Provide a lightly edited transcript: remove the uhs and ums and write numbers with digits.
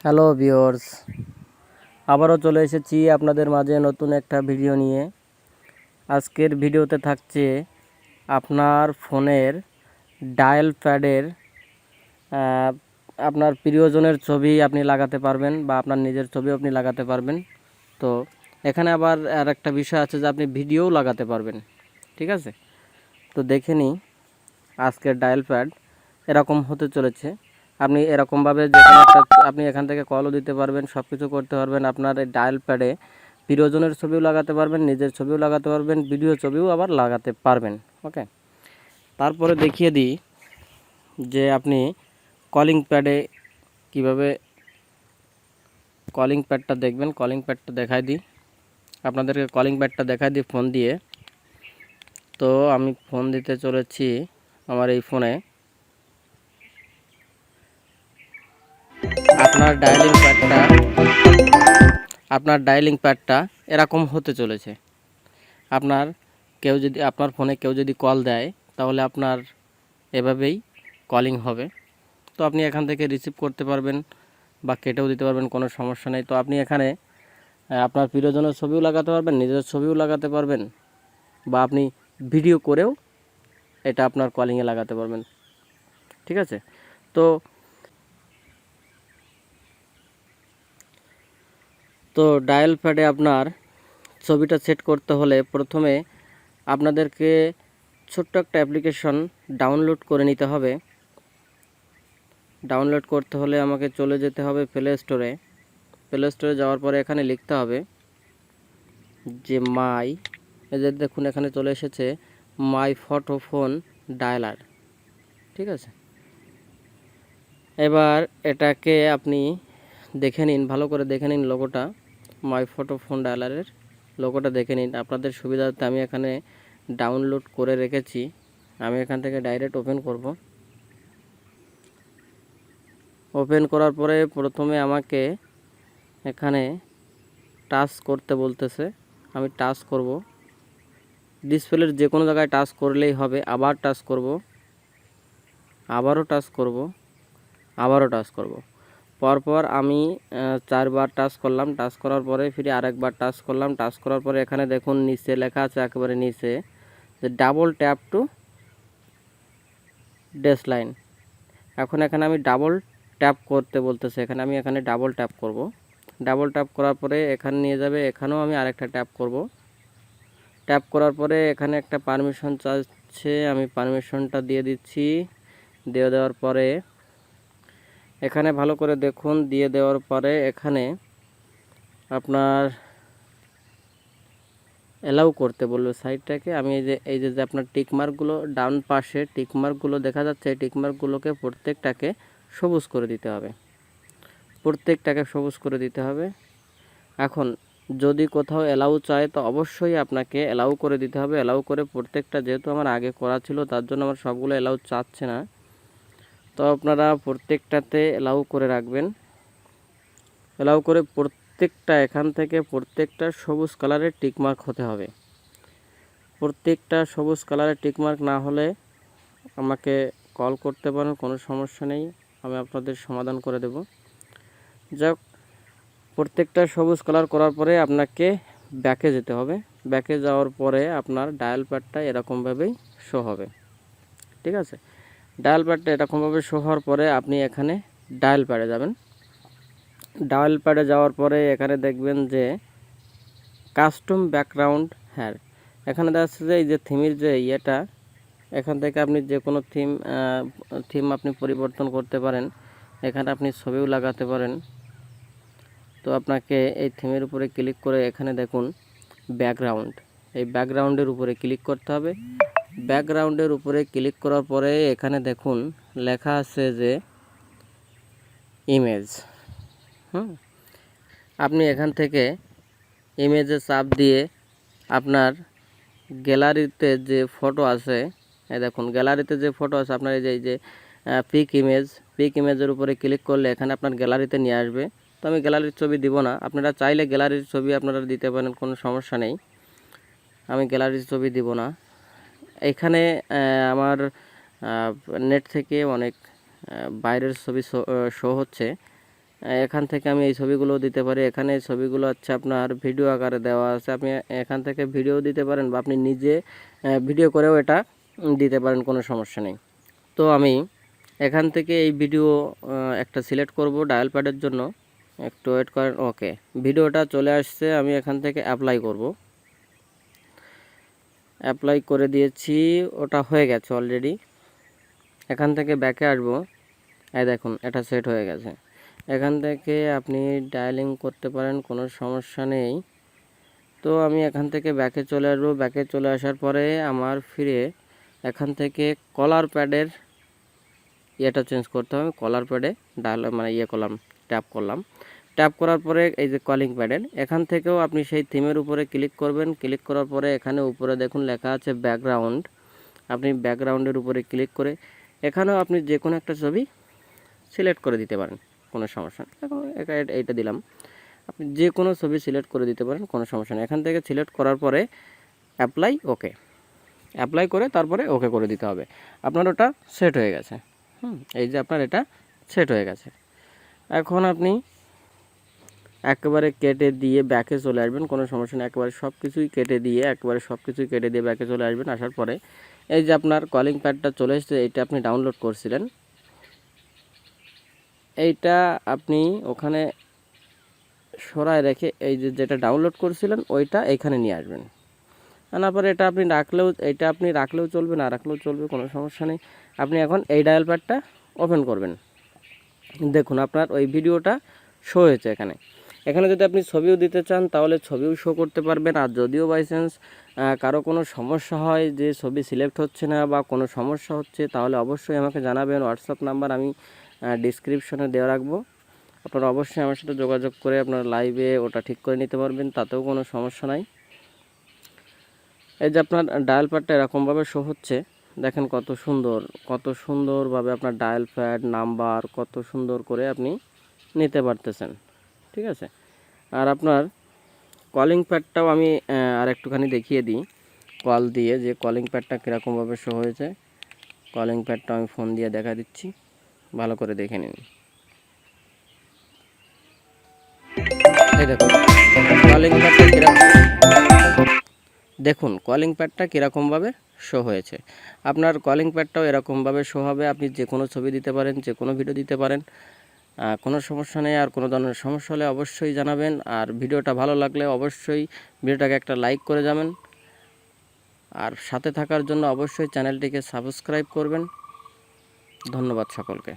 Hello viewers, আবারও চলে এসেছি আপনাদের মাঝে নতুন একটা ভিডিও নিয়ে। আজকের ভিডিওতে থাকছে আপনার ফোনের ডায়াল প্যাডের আপনার প্রিয়জনের ছবি আপনি লাগাতে পারবেন বা আপনার নিজের ছবিও আপনি লাগাতে পারবেন। তো এখানে আবার আর একটা বিষয় আছে যে আপনি ভিডিওও লাগাতে পারবেন। ঠিক আছে, তো দেখে নিই আজকের ডায়াল প্যাড এরকম হতে চলেছে। আপনি এরকমভাবে যেখানে একটা আপনি এখান থেকে কলও দিতে পারবেন, সব কিছু করতে পারবেন। আপনার এই ডায়াল প্যাডে প্রিয়জনের ছবিও লাগাতে পারবেন, নিজের ছবিও লাগাতে পারবেন, ভিডিও ছবিও আবার লাগাতে পারবেন। ওকে, তারপরে দেখিয়ে দিই যে আপনি কলিং প্যাডে কিভাবে কলিং প্যাডটা দেখবেন। কলিং প্যাডটা দেখাই দিই আপনাদেরকে, কলিং প্যাডটা দেখাই দিই ফোন দিয়ে। তো আমি ফোন দিতে চলেছি আমার এই ফোনে। আপনার ডায়ালিং প্যাডটা এরকম হতে চলেছে। আপনার ফোনে কেউ যদি কল দেয় তাহলে আপনার এভাবেই কলিং হবে। তো আপনি এখান থেকে রিসিভ করতে পারবেন বা কেটেও দিতে পারবেন, কোনো সমস্যা নেই। তো আপনি এখানে আপনার প্রিয়জনের ছবিও লাগাতে পারবেন, নিজের ছবিও লাগাতে পারবেন, বা আপনি ভিডিও করেও এটা আপনার কলিংয়ে লাগাতে পারবেন। ঠিক আছে, তো তো ডায়াল প্যাডে আপনার ছবিটা সেট করতে হলে প্রথমে আপনাদেরকে ছোট্ট একটা অ্যাপ্লিকেশন ডাউনলোড করে নিতে হবে। ডাউনলোড করতে হলে আমাকে চলে যেতে হবে প্লে স্টোরে। প্লে স্টোরে যাওয়ার পরে এখানে লিখতে হবে যে এই যে দেখুন এখানে চলে এসেছে মাই ফটো ফোন ডায়ালার। ঠিক আছে, এবার এটাকে আপনি দেখে নিন, ভালো করে দেখে নিন লোগোটা, মাই ফটো ফোন ডায়ালারের লোগোটা দেখে নিন। আপনাদের সুবিধার্থে আমি এখানে ডাউনলোড করে রেখেছি। আমি এখান থেকে ডাইরেক্ট ওপেন করব। ওপেন করার পরে প্রথমে আমাকে এখানে টাচ করতে বলতেছে, আমি টাচ করব। ডিসপ্লের যে কোনো জায়গায় টাচ করলেই হবে। আবার টাচ করব, আবারও টাচ করব, আবারও টাচ করব। পরপর আমি 4বার টাচ করলাম। টাচ করার পরে ফিরে আরেকবার টাচ করলাম। টাচ করার পরে এখানে দেখুন নিচে লেখা আছে একেবারে নিচে যে double tap to dash line. এখন এখানে আমি ডাবল ট্যাপ করতে বলতেছে, এখানে ডাবল ট্যাপ করব। ডাবল ট্যাপ করার পরে এখানে নিয়ে যাবে, এখানেও আমি আরেকটা ট্যাপ করব। ট্যাপ করার পরে এখানে একটা পারমিশন চাচ্ছে, আমি পারমিশনটা দিয়ে দিচ্ছি। দিয়ে দেওয়ার পরে এখানে ভালো করে দেখুন, দিয়ে দেওয়ার পরে এখানে আপনার অ্যালাউ করতে বলবে সাইটটাকে। আমি এই যে আপনার টিকমার্কগুলো ডান পাশে টিকমার্কগুলো দেখা যাচ্ছে, এই টিকমার্কগুলোকে প্রত্যেকটাকে সবুজ করে দিতে হবে। এখন যদি কোথাও অ্যালাউ চায় তো অবশ্যই আপনাকে অ্যালাউ করে দিতে হবে। অ্যালাউ করে প্রত্যেকটা, যেহেতু আমার আগে করা ছিল তার জন্য আমার সবগুলো অ্যালাউ চাচ্ছে না, তো আপনারা প্রত্যেকটাতে অ্যালাউ করে রাখবেন। অ্যালাউ করে প্রত্যেকটা এখান থেকে প্রত্যেকটা সবুজ কালারের টিকমার্ক হতে হবে। প্রত্যেকটা সবুজ কালারের টিকমার্ক না হলে আমাকে কল করতে পারেন, কোনো সমস্যা নেই, আমি আপনাদের সমাধান করে দেব। যাক, প্রত্যেকটা সবুজ কালার করার পরে আপনাকে ব্যাকে যেতে হবে। ব্যাকে যাওয়ার পরে আপনার ডায়াল প্যাডটা এরকমভাবেই শো হবে। ঠিক আছে, ডায়াল প্যাডটা এরকমভাবে শো হওয়ার পরে আপনি এখানে ডায়াল প্যাডে যাবেন। ডায়াল প্যাডে যাওয়ার পরে এখানে দেখবেন যে কাস্টম ব্যাকগ্রাউন্ড। হ্যাঁ, এখানে দেখা যাচ্ছে যে এই যে থিমের যে ইয়েটা, এখান থেকে আপনি যে কোনো থিম আপনি পরিবর্তন করতে পারেন। এখানে আপনি ছবিও লাগাতে পারেন। তো আপনাকে এই থিমের উপরে ক্লিক করে এখানে দেখুন ব্যাকগ্রাউন্ড, এই ব্যাকগ্রাউন্ডের উপরে ক্লিক করতে হবে। ব্যাকগ্রাউন্ডের উপরে ক্লিক করার পরে এখানে দেখুন লেখা আছে যে ইমেজ। আপনি এখান থেকে ইমেজে চাপ দিয়ে আপনার গ্যালারিতে যে ফটো আছে, এই দেখুন গ্যালারিতে যে ফটো আছে আপনার, এই যে পিক ইমেজের উপরে ক্লিক করলে এখানে আপনার গ্যালারিতে নিয়ে আসবে। তো আমি গ্যালারির ছবি দিব না, আপনারা চাইলে গ্যালারির ছবি আপনারা দিতে পারেন, কোনো সমস্যা নেই। আমি গ্যালারির ছবি দিব না। এখানে আমার নেট থেকে অনেক বাইরের ছবি শো হচ্ছে। এখান থেকে আমি এই ছবিগুলো দিতে পারি। এখানে এই ছবিগুলো হচ্ছে আপনার ভিডিও আকারে দেওয়া আছে, আপনি এখান থেকে ভিডিও দিতে পারেন বা আপনি নিজে ভিডিও করেও এটা দিতে পারেন, কোনো সমস্যা নেই। তো আমি এখান থেকে এই ভিডিও একটা সিলেক্ট করব ডায়াল প্যাডের জন্য, একটু ওয়েট করেন। ওকে, ভিডিওটা চলে আসছে, আমি এখান থেকে অ্যাপ্লাই করব। অ্যাপ্লাই করে দিয়েছি, ওটা হয়ে গেছে অলরেডি। এখান থেকে ব্যাকে আসবো, এই দেখুন এটা সেট হয়ে গেছে। এখান থেকে আপনি ডায়ালিং করতে পারেন, কোনো সমস্যা নেই। তো আমি এখান থেকে ব্যাকে চলে আসবো। ব্যাকে চলে আসার পরে আমার ফিরে এখান থেকে কলার প্যাডের ইয়েটা চেঞ্জ করতে হবে। কলার প্যাডে ডায়াল মানে করলাম, ট্যাপ করলাম। ট্যাপ করার পরে এই যে কলিং প্যাডের এখান থেকেও আপনি সেই থিমের উপরে ক্লিক করবেন। ক্লিক করার পরে এখানে উপরে দেখুন লেখা আছে ব্যাকগ্রাউন্ড, আপনি ব্যাকগ্রাউন্ডের উপরে ক্লিক করে এখানেও আপনি যে কোনো একটা ছবি সিলেক্ট করে দিতে পারেন, কোনো সমস্যা নেই। এখন এইটা দিলাম, আপনি যে কোনো ছবি সিলেক্ট করে দিতে পারেন, কোনো সমস্যা নেই। এখান থেকে সিলেক্ট করার পরে অ্যাপ্লাই, ওকে অ্যাপ্লাই করে তারপরে ওকে করে দিতে হবে। আপনার ওটা সেট হয়ে গেছে। এই যে আপনার এটা সেট হয়ে গেছে। এখন আপনি একেবারে কেটে দিয়ে ব্যাকে চলে আসবেন, কোনো সমস্যা নেই। একেবারে সব কিছুই কেটে দিয়ে ব্যাকে চলে আসবেন। আসার পরে এই যে আপনার কলিং প্যাডটা চলে এসেছে, এইটা আপনি ডাউনলোড করছিলেন, এইটা আপনি ওখানে সরায় রেখে এই যে যেটা ডাউনলোড করছিলেন ওইটা এইখানে নিয়ে আসবেন। আনার পরে এটা আপনি রাখলেও চলবে, না রাখলেও চলবে, কোনো সমস্যা নেই। আপনি এখন এই ডায়াল প্যাডটা ওপেন করবেন। দেখুন আপনার ওই ভিডিওটা শো হয়েছে এখানে। এখানে যদি আপনি ছবিও দিতে চান তাহলে ছবিও শো করতে পারবেন। আর যদিও বাই চান্স কারো কোনো সমস্যা হয় যে ছবি সিলেক্ট হচ্ছে না বা কোনো সমস্যা হচ্ছে, তাহলে অবশ্যই আমাকে জানাবেন। হোয়াটসঅ্যাপ নাম্বার আমি ডিসক্রিপশনে দেওয়া রাখবো, আপনারা অবশ্যই আমার সাথে যোগাযোগ করে আপনারা লাইভে ওটা ঠিক করে নিতে পারবেন, তাতেও কোনো সমস্যা নাই। এই যে আপনার ডায়াল প্যাডটা এরকমভাবে শো হচ্ছে, দেখেন কত সুন্দরভাবে আপনার ডায়াল প্যাড নাম্বার কত সুন্দর করে আপনি নিতে পারতেছেন, ঠিক আছে। আর আপনার কলিং প্যাডটাও আমি আর একটুখানি দেখিয়ে দিই, কল দিয়ে যে কলিং প্যাডটা কীরকমভাবে শো হয়েছে। কলিং প্যাডটা আমি ফোন দিয়ে দেখা দিচ্ছি, ভালো করে দেখে নিন। এই দেখুন কলিং প্যাডটা দেখুন কলিং প্যাডটা কীরকমভাবে শো হয়েছে। আপনার কলিং প্যাডটাও এরকমভাবে শো হবে, আপনি যে কোনো ছবি দিতে পারেন, যে কোনো ভিডিও দিতে পারেন, কোনো সমস্যা নেই। আর কোনো ধরনের সমস্যা হলে অবশ্যই জানাবেন। আর ভিডিওটা ভালো লাগলে অবশ্যই ভিডিওটাকে একটা লাইক করে যাবেন। আর সাথে থাকার জন্য অবশ্যই চ্যানেলটিকে সাবস্ক্রাইব করবেন। ধন্যবাদ সকলকে।